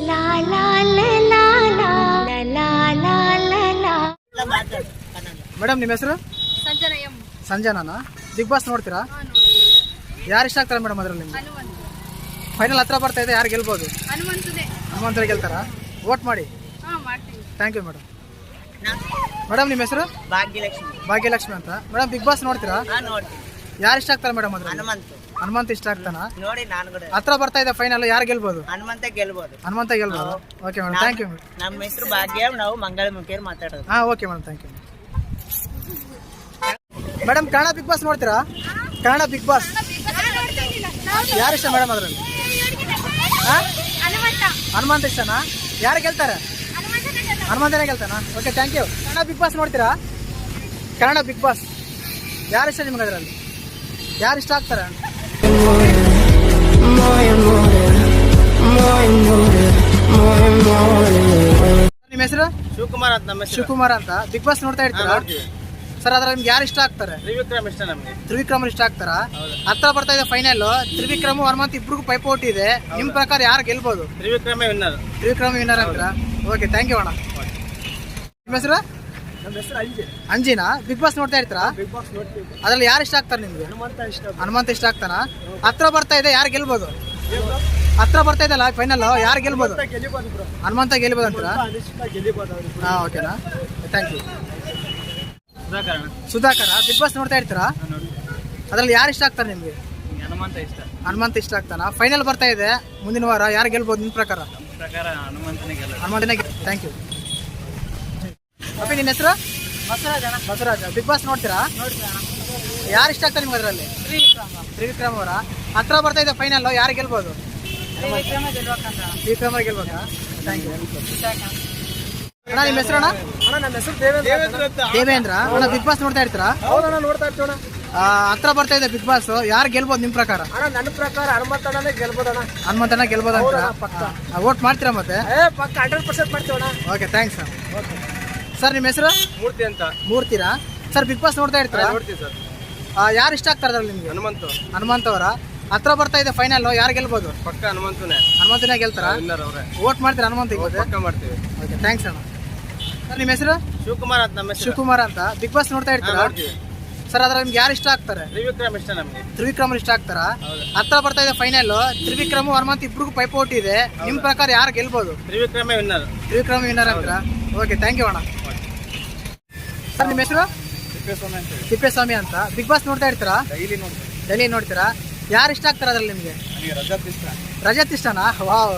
ಲಾ ಲಾ ಲಾ ಲಾ ಲಾ ಲಾ ಲಾ ಲಾ ಲಾ. Madam ನಿಮ್ಮ ಹೆಸರು? Sanjana M. ಸಂಜನಾನಾ? Big Boss ನೋಡ್ತೀರಾ? ಯಾರು ಇಷ್ಟ ಆಗ್ತಾರೆ ಮೇಡಮ್ ಅದರಲ್ಲಿ ನಿಮ್ಗೆ? ಫೈನಲ್ ಹತ್ರ ಬರ್ತಾ ಇದೆ, ಯಾರು ಗೆಲ್ಬೋದು? ಹನುಮಂತರೇ ಗೆಲ್ತಾರಾ? ವೋಟ್ ಮಾಡಿ. Thank you madam. ಮೇಡಮ್ ನಿಮ್ಮ ಹೆಸರು? ಭಾಗ್ಯಲಕ್ಷ್ಮಿ ಅಂತ. ಮೇಡಮ್ ಬಿಗ್ ಬಾಸ್ ನೋಡ್ತೀರಾ? ಯಾರು ಇಷ್ಟ ಆಗ್ತಾರೆ ಮೇಡಮ್ ಅದ್ರಲ್ಲಿ? ಹನುಮಂತ ಇಷ್ಟ ಆಗ್ತಾನಾ? ನೋಡಿ ನಾನು ಕೂಡ ಹತ್ರ ಬರ್ತಾ ಇದೆ ಫೈನಲ್, ಯಾರು ಗೆಲ್ಬೋದು? ಹನುಮಂತ ಗೆಲ್ಬಹುದು. ಹನುಮಂತ ಗೆಲ್ಬೋದು. Okay madam, thank you madam. ನಮ್ಮ ಹೆಸರು ಭಾಗ್ಯ, ನಾವು ಮಂಗಳಮುಖಿಯರು ಮಾತಾಡೋದು. Okay madam, thank you madam. Kannada Bigg Boss ನೋಡ್ತೀರಾ? ಕನ್ನಡ ಬಿಗ್ ಬಾಸ್ ಯಾರು ಇಷ್ಟ ಮೇಡಮ್ ಅದರಲ್ಲಿ? ಹನುಮಂತ ಇಷ್ಟನಾ? ಯಾರು ಗೆಲ್ತಾರೆ? ಹನುಮಂತನೇ ಗೆಲ್ತಾನಾ? Okay, thank you. Kannada Bigg Boss ನೋಡ್ತೀರಾ? ಕನ್ನಡ ಬಿಗ್ ಬಾಸ್ ಯಾರು ಇಷ್ಟ ನಿಮ್ಗೆ ಅದರಲ್ಲಿ? ಯಾರು ಇಷ್ಟ ಆಗ್ತಾರೆ? ನಿಮ್ಮ ಹೆಸರು? ಶಿವಕುಮಾರ್ ಅಂತ. ನಮ್ಮ ಹೆಸರು ಶಿವಕುಮಾರ್ ಅಂತ. ಬಿಗ್ ಬಾಸ್ ನೋಡ್ತಾ ಇರ್ತೀರಾ ಸರ್? ಅದ್ರಲ್ಲಿ ನಿಮ್ಗೆ ಯಾರು ಇಷ್ಟ ಆಗ್ತಾರೆ? ತ್ರಿವಿಕ್ರಮ್ ಇಷ್ಟ ನಮ್ಗೆ. ತ್ರಿವಿಕ್ರಮ್ ಇಷ್ಟ ಆಗ್ತಾರಾ? ಹತ್ರ ಬರ್ತಾ ಇದೆ ಫೈನಲ್, ತ್ರಿವಿಕ್ರಮ್ ಹನುಮಂತ ಇಬ್ರಿಗೂ ಪೈಪೋಟಿ ಇದೆ. ನಿಮ್ ಪ್ರಕಾರ ಯಾರು ಗೆಲ್ಬಹುದು? ತ್ರಿವಿಕ್ರಮೇ ವಿನ್ನರ್. ತ್ರಿವಿಕ್ರಮ್ ವಿನ್ನರ್ ಅಂತೀರಾ? ಓಕೆ, ಥ್ಯಾಂಕ್ ಯು ಅಣ್ಣ. ನಿಮ್ಮ ಹೆಸರು? ನಮ್ಮ ಹೆಸರು ಅಂಜಿನಾ? ಬಿಗ್ ಬಾಸ್ ನೋಡ್ತಾ ಇರ್ತೀರಾ? ಬಿಗ್ ಬಾಸ್ ನೋಡ್ತೀವಿ. ಅದ್ರಲ್ಲಿ ಯಾರು ಇಷ್ಟ ಆಗ್ತಾರೆ ನಿಮ್ಗೆ? ಹನುಮಂತ ಇಷ್ಟ ಆಗ್ತಾನಾ? ಹತ್ರ ಬರ್ತಾ ಇದೆ, ಯಾರು ಗೆಲ್ಬಹುದು? ಹತ್ರ ಬರ್ತಾ ಇದೆಲ್ಲ ಫೈನಲ್, ಯಾರು ಗೆಲ್ಬಹುದು? ಹನುಮಂತ ಗೆಲ್ಬಹುದು ಅಂತೀರಾ? ಓಕೆನಾ, thank you. Sudhakara. Bigg Boss ನೋಡ್ತಾ ಇರ್ತೀರಾ? ಅದ್ರಲ್ಲಿ ಯಾರು ಇಷ್ಟ ಆಗ್ತಾರೆ ನಿಮ್ಗೆ? ಹನುಮಂತ ಇಷ್ಟ. ಹನುಮಂತ ಇಷ್ಟ ಆಗ್ತಾನಾ? ಫೈನಲ್ ಬರ್ತಾ ಇದೆ ಮುಂದಿನ ವಾರ, ಯಾರು ಗೆಲ್ಬಹುದು ನಿಮ್ ಪ್ರಕಾರ? ಹನುಮಂತನೇ. Thank you. ಅಪ್ಪಿ ನಿನ್ನ ಹೆಸರು? ಬಸವರಾಜ. ಬಿಗ್ ಬಾಸ್ ನೋಡ್ತೀರಾ? ಯಾರು ಇಷ್ಟ ಆಗ್ತಾರೆ ನಿಮ್ಗೆ ಅದರಲ್ಲಿ? ತ್ರಿವಿಕ್ರಮ್ ಅವರ. ಹತ್ರ ಬರ್ತಾ ಇದೆ ಫೈನಲ್, ಯಾರು ಗೆಲ್ಬಹುದು? ತ್ರಿವಿಕ್ರಮ ಗೆಲ್ಬೇಕಾ? ಥ್ಯಾಂಕ್ ಯು ಅಣ್ಣ. ನಿಮ್ಮ ಹೆಸರು? ನಮ್ಮ ಹೆಸರು ದೇವೇಂದ್ರ. ದೇವೇಂದ್ರ ಅಣ್ಣ. ಬಿಗ್ ಬಾಸ್ ನೋಡ್ತಾ ಇರ್ತೀರಾ? ನೋಡ್ತಾ ಇರ್ತೀವಣ್ಣ. ಹತ್ರ ಬರ್ತಾ ಇದೆ ಬಿಗ್ ಬಾಸ್, ಯಾರು ಗೆಲ್ಬಹುದು ನಿಮ್ ಪ್ರಕಾರ? ನನ್ನ ಪ್ರಕಾರ ಹನುಮಂತನೇ ಗೆಲ್ಬೋದಣ್ಣ. ಹನುಮಂತನ ಗೆಲ್ಬಹುದು ಅಂತ ವೋಟ್ ಮಾಡ್ತೀರಾ ಮತ್ತೆ? ಪಕ್ಕ 100% ಮಾಡ್ತೀವಣ್ಣ. Okay, thanks sir. ಸರ್ ನಿಮ್ಮ ಹೆಸರು? ಮೂರ್ತಿ ಅಂತ. ಮೂರ್ತಿರಾ? ಸರ್ ಬಿಗ್ ಬಾಸ್ ನೋಡ್ತಾ ಇರ್ತೀರಾ? ನೋಡ್ತೀವಿ ಸರ್. ಯಾರು ಇಷ್ಟ ಆಗ್ತಾರೆ ಅದ್ರಲ್ಲಿ ನಿಮ್ಗೆ? ಹನುಮಂತ ಅವರ. ಹತ್ರ ಬರ್ತಾ ಇದೆ ಫೈನಲ್, ಯಾರು ಗೆಲ್ಬಹುದು? ಪಕ್ಕ ಹನುಮಂತನೇ ಗೆಲ್ತಾರಾ? ವೋಟ್ ಮಾಡ್ತೀರಾ ಹನುಮಂತ? ಪಕ್ಕ ಮಾಡ್ತೀವಿ. ಓಕೆ, ಥ್ಯಾಂಕ್ಸ್ ಅಣ್ಣ. ಸರ್ ನಿಮ್ಮ ಹೆಸರು? ಶಿವಕುಮಾರ್ ಅಂತ. ನಮ್ಮ ಹೆಸರು ಶಿವಕುಮಾರ್ ಅಂತ. ಬಿಗ್ ಬಾಸ್ ನೋಡ್ತಾ ಇರ್ತೀರಾ? ನೋಡ್ತೀವಿ ಸರ್ ಅದ್ರಲ್ಲಿ ನಿಮ್ಗೆ ಯಾರು ಇಷ್ಟ ಆಗ್ತಾರೆ? ತ್ರಿವಿಕ್ರಮ್ ಇಷ್ಟ ನಮ್ಗೆ. ತ್ರಿವಿಕ್ರಮ್ ಇಷ್ಟ ಆಗ್ತಾರಾ? ಹತ್ರ ಬರ್ತಾ ಇದೆ ಫೈನಲ್, ತ್ರಿವಿಕ್ರಮ್ ಹನುಮಂತ ಇಬ್ರಿಗೂ ಪೈಪೋಟಿ ಇದೆ. ನಿಮ್ ಪ್ರಕಾರ ಯಾರು ಗೆಲ್ಬಹುದು? ತ್ರಿವಿಕ್ರಮೇ ವಿನ್ನರ್. ತ್ರಿವಿಕ್ರಮ್ ವಿನ್ನರ್ ಅಂತೀರಾ? ಓಕೆ, ಥ್ಯಾಂಕ್ ಯು ಅಣ್ಣ. ಸರ್ ನಿಮ್ಮ ಹೆಸರು? ತಿಪ್ಪೇಸ್ವಾಮಿ ಅಂತ. ಬಿಗ್ ಬಾಸ್ ನೋಡ್ತಾ ಇರ್ತೀರಾ? ಡೈಲಿ ನೋಡ್ತೀರಾ? ಯಾರು ಇಷ್ಟ ಆಗ್ತಾರೆ ಅದ್ರಲ್ಲಿ ನಿಮ್ಗೆ? ರಜತ್ ಇಷ್ಟನಾ? ವಾವ್,